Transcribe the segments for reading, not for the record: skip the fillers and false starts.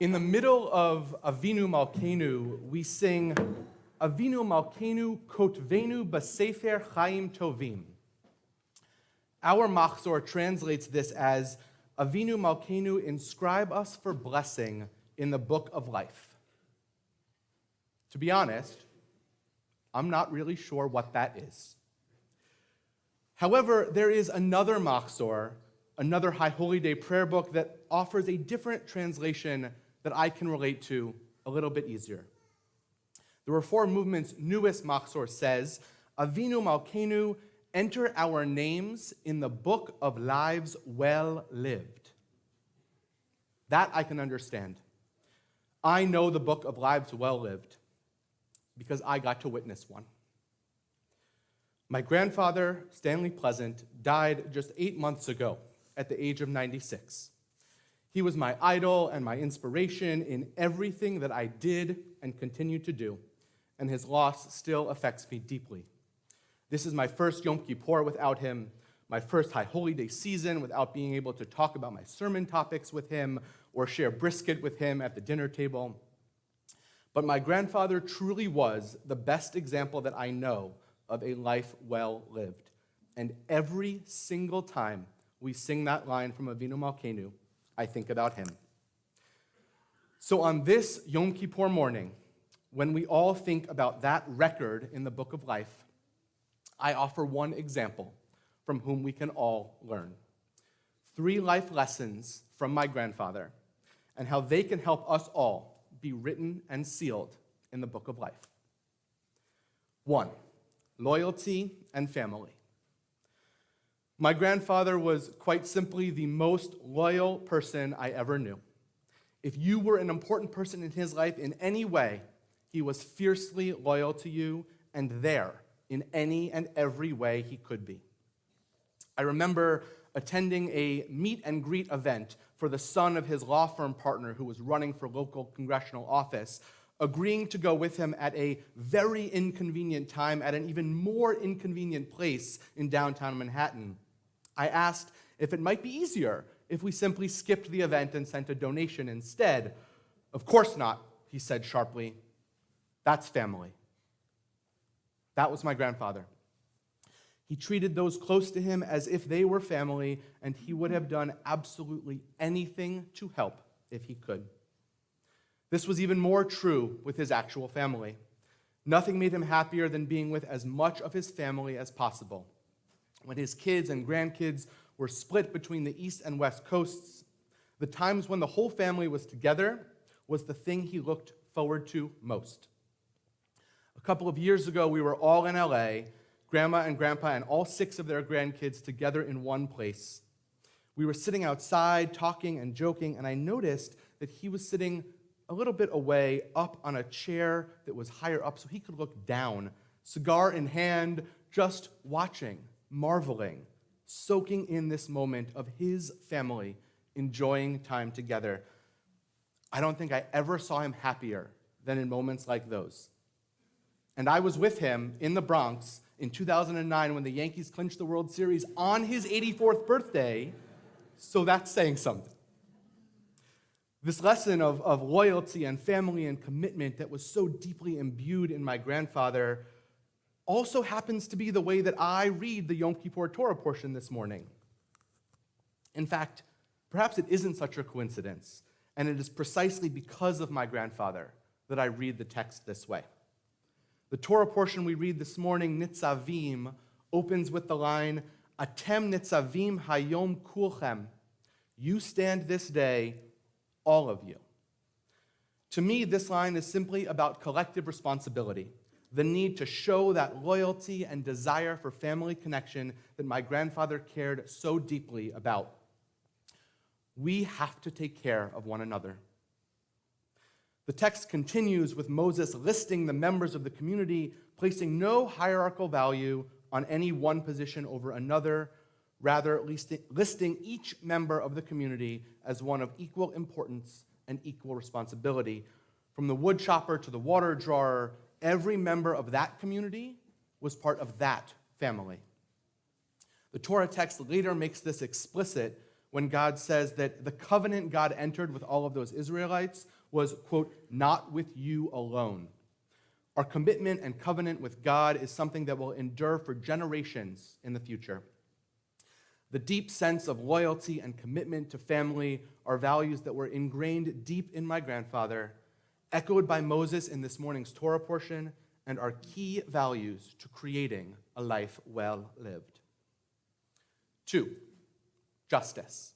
In the middle of Avinu Malkeinu, we sing Avinu Malkeinu Kotvenu B'Sefer Chaim Tovim. Our Machzor translates this as Avinu Malkeinu, inscribe us for blessing in the book of life. To be honest, I'm not really sure what that is. However, there is another Machzor, another High Holy Day prayer book that offers a different translation that I can relate to a little bit easier. The Reform Movement's newest Machzor says, Avinu Malkeinu, enter our names in the book of lives well lived. That I can understand. I know the book of lives well lived because I got to witness one. My grandfather, Stanley Pleasant, died just 8 months ago at the age of 96. He was my idol and my inspiration in everything that I did and continue to do, and his loss still affects me deeply. This is my first Yom Kippur without him, my first High Holy Day season without being able to talk about my sermon topics with him or share brisket with him at the dinner table. But my grandfather truly was the best example that I know of a life well lived. And every single time we sing that line from Avinu Malkeinu, I think about him. So on this Yom Kippur morning, when we all think about that record in the book of life, I offer one example from whom we can all learn. 3 life lessons from my grandfather and how they can help us all be written and sealed in the book of life. 1, loyalty and family. My grandfather was quite simply the most loyal person I ever knew. If you were an important person in his life in any way, he was fiercely loyal to you and there in any and every way he could be. I remember attending a meet and greet event for the son of his law firm partner who was running for local congressional office, agreeing to go with him at a very inconvenient time at an even more inconvenient place in downtown Manhattan. I asked if it might be easier if we simply skipped the event and sent a donation instead. Of course not, he said sharply. That's family. That was my grandfather. He treated those close to him as if they were family, and he would have done absolutely anything to help if he could. This was even more true with his actual family. Nothing made him happier than being with as much of his family as possible. When his kids and grandkids were split between the East and West Coasts, the times when the whole family was together was the thing he looked forward to most. A couple of years ago, we were all in LA, Grandma and Grandpa and all 6 of their grandkids together in one place. We were sitting outside, talking and joking, and I noticed that he was sitting a little bit away, up on a chair that was higher up so he could look down, cigar in hand, just watching, marveling, soaking in this moment of his family enjoying time together. I don't think I ever saw him happier than in moments like those. And I was with him in the Bronx in 2009 when the Yankees clinched the World Series on his 84th birthday, so that's saying something. This lesson of loyalty and family and commitment that was so deeply imbued in my grandfather also happens to be the way that I read the Yom Kippur Torah portion this morning. In fact, perhaps it isn't such a coincidence, and it is precisely because of my grandfather that I read the text this way. The Torah portion we read this morning, Nitzavim, opens with the line, Atem Nitzavim Hayom Kulchem. You stand this day, all of you. To me, this line is simply about collective responsibility, the need to show that loyalty and desire for family connection that my grandfather cared so deeply about. We have to take care of one another. The text continues with Moses listing the members of the community, placing no hierarchical value on any one position over another, rather listing each member of the community as one of equal importance and equal responsibility. From the wood chopper to the water drawer, every member of that community was part of that family. The Torah text later makes this explicit when God says that the covenant God entered with all of those Israelites was, quote, not with you alone. Our commitment and covenant with God is something that will endure for generations in the future. The deep sense of loyalty and commitment to family are values that were ingrained deep in my grandfather, echoed by Moses in this morning's Torah portion, and are key values to creating a life well lived. 2, justice.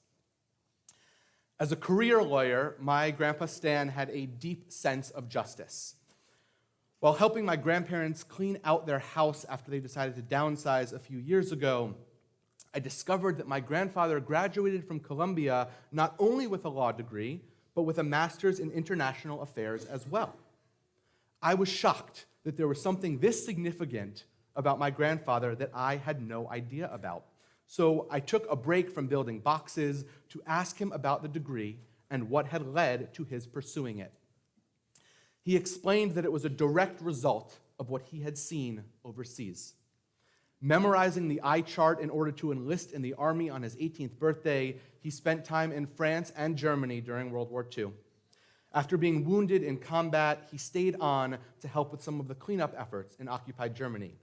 As a career lawyer, my grandpa Stan had a deep sense of justice. While helping my grandparents clean out their house after they decided to downsize a few years ago, I discovered that my grandfather graduated from Columbia not only with a law degree, but with a master's in international affairs as well. I was shocked that there was something this significant about my grandfather that I had no idea about. So I took a break from building boxes to ask him about the degree and what had led to his pursuing it. He explained that it was a direct result of what he had seen overseas. Memorizing the eye chart in order to enlist in the army on his 18th birthday, he spent time in France and Germany during World War II. After being wounded in combat, he stayed on to help with some of the cleanup efforts in occupied Germany.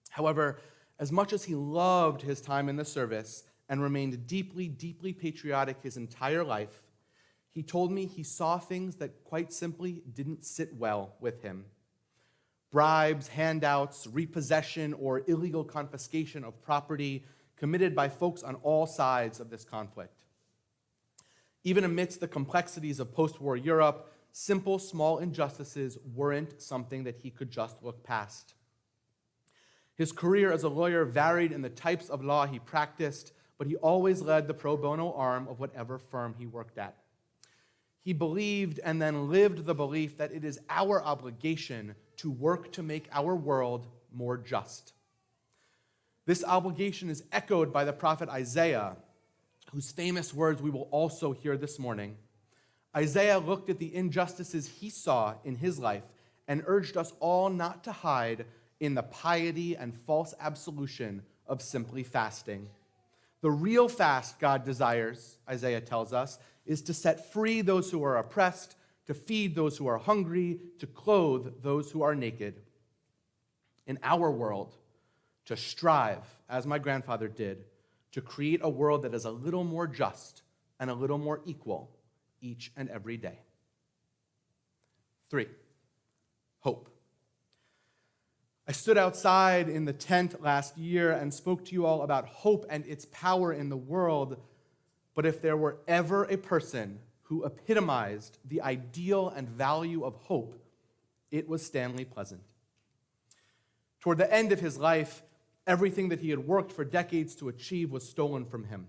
However, as much as he loved his time in the service and remained deeply, deeply patriotic his entire life, he told me he saw things that quite simply didn't sit well with him. Bribes, handouts, repossession, or illegal confiscation of property committed by folks on all sides of this conflict. Even amidst the complexities of post-war Europe, simple, small injustices weren't something that he could just look past. His career as a lawyer varied in the types of law he practiced, but he always led the pro bono arm of whatever firm he worked at. He believed and then lived the belief that it is our obligation to work to make our world more just. This obligation is echoed by the prophet Isaiah, whose famous words we will also hear this morning. Isaiah looked at the injustices he saw in his life and urged us all not to hide in the piety and false absolution of simply fasting. The real fast God desires, Isaiah tells us, is to set free those who are oppressed, to feed those who are hungry, to clothe those who are naked. In our world, to strive, as my grandfather did, to create a world that is a little more just and a little more equal each and every day. 3, hope. I stood outside in the tent last year and spoke to you all about hope and its power in the world. But if there were ever a person who epitomized the ideal and value of hope, it was Stanley Pleasant. Toward the end of his life, everything that he had worked for decades to achieve was stolen from him.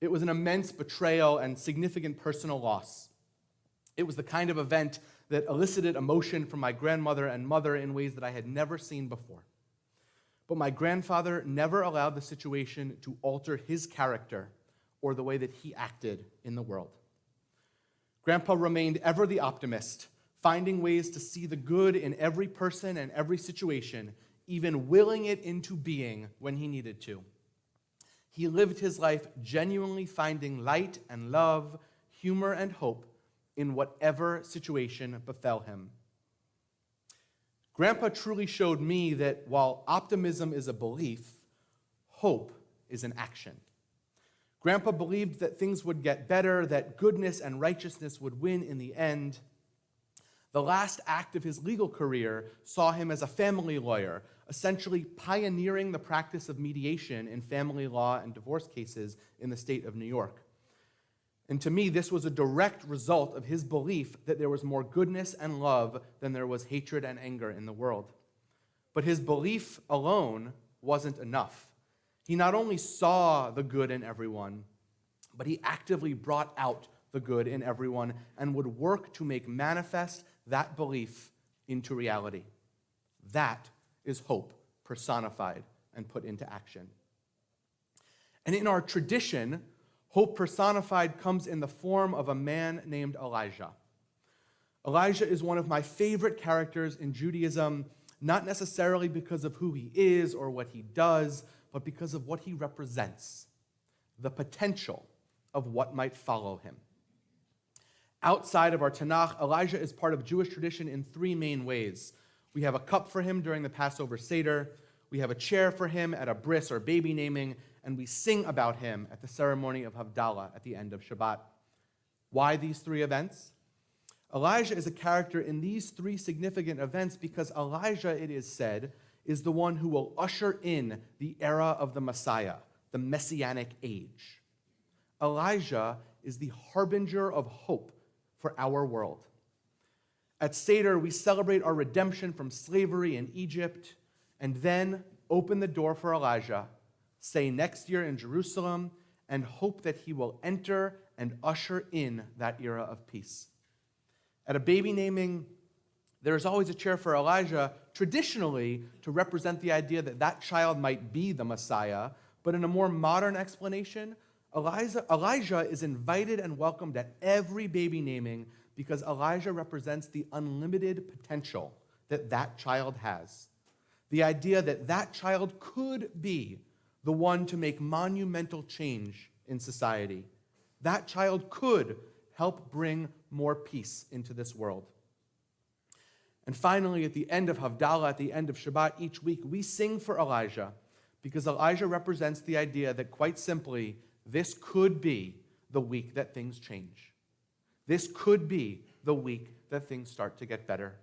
It was an immense betrayal and significant personal loss. It was the kind of event that elicited emotion from my grandmother and mother in ways that I had never seen before. But my grandfather never allowed the situation to alter his character or the way that he acted in the world. Grandpa remained ever the optimist, finding ways to see the good in every person and every situation, even willing it into being when he needed to. He lived his life genuinely finding light and love, humor and hope in whatever situation befell him. Grandpa truly showed me that while optimism is a belief, hope is an action. Grandpa believed that things would get better, that goodness and righteousness would win in the end. The last act of his legal career saw him as a family lawyer, essentially pioneering the practice of mediation in family law and divorce cases in the state of New York. And to me, this was a direct result of his belief that there was more goodness and love than there was hatred and anger in the world. But his belief alone wasn't enough. He not only saw the good in everyone, but he actively brought out the good in everyone and would work to make manifest that belief into reality. That is hope personified and put into action. And in our tradition, hope personified comes in the form of a man named Elijah. Elijah is one of my favorite characters in Judaism, not necessarily because of who he is or what he does, but because of what he represents. The potential of what might follow him. Outside of our Tanakh, Elijah is part of Jewish tradition in three main ways. We have a cup for him during the Passover Seder, we have a chair for him at a bris or baby naming, and we sing about him at the ceremony of Havdalah at the end of Shabbat. Why these three events? Elijah is a character in these three significant events because Elijah, it is said, is the one who will usher in the era of the Messiah, the Messianic age. Elijah is the harbinger of hope for our world. At Seder, we celebrate our redemption from slavery in Egypt and then open the door for Elijah, say next year in Jerusalem, and hope that he will enter and usher in that era of peace. At a baby naming, there's always a chair for Elijah, traditionally to represent the idea that that child might be the Messiah, but in a more modern explanation, Elijah is invited and welcomed at every baby naming because Elijah represents the unlimited potential that that child has. The idea that that child could be the one to make monumental change in society. That child could help bring more peace into this world. And finally, at the end of Havdalah, at the end of Shabbat each week, we sing for Elijah because Elijah represents the idea that, quite simply, this could be the week that things change. This could be the week that things start to get better.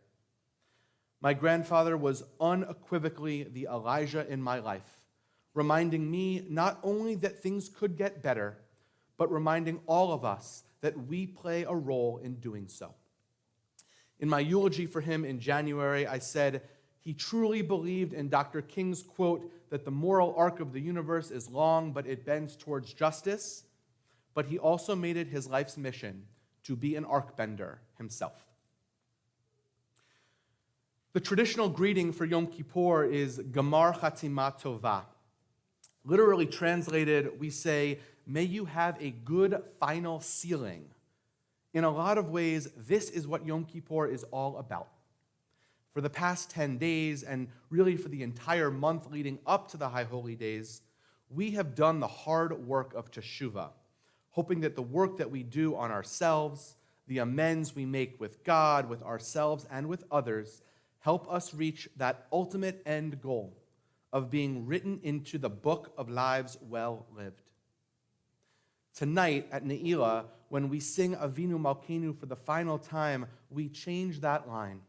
My grandfather was unequivocally the Elijah in my life, reminding me not only that things could get better, but reminding all of us that we play a role in doing so. In my eulogy for him in January, I said, he truly believed in Dr. King's quote that the moral arc of the universe is long, but it bends towards justice. But he also made it his life's mission to be an arc bender himself. The traditional greeting for Yom Kippur is Gamar Chatima Tova. Literally translated, we say, may you have a good final sealing. In a lot of ways, this is what Yom Kippur is all about. For the past 10 days, and really for the entire month leading up to the High Holy Days, we have done the hard work of teshuvah, hoping that the work that we do on ourselves, the amends we make with God, with ourselves, and with others, help us reach that ultimate end goal of being written into the book of lives well lived. Tonight at Ne'ilah, when we sing Avinu Malkeinu for the final time, we change that line.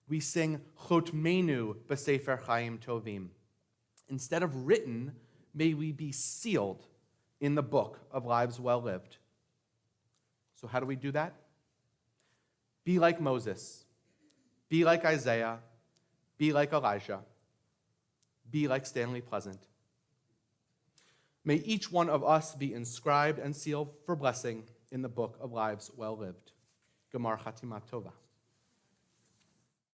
We sing Chotmenu b'Sefer Chaim Tovim. Instead of written, may we be sealed in the book of lives well lived. So how do we do that? Be like Moses. Be like Isaiah. Be like Elijah. Be like Stanley Pleasant. May each one of us be inscribed and sealed for blessing in the book of lives well lived. Gamar Chatima Tova.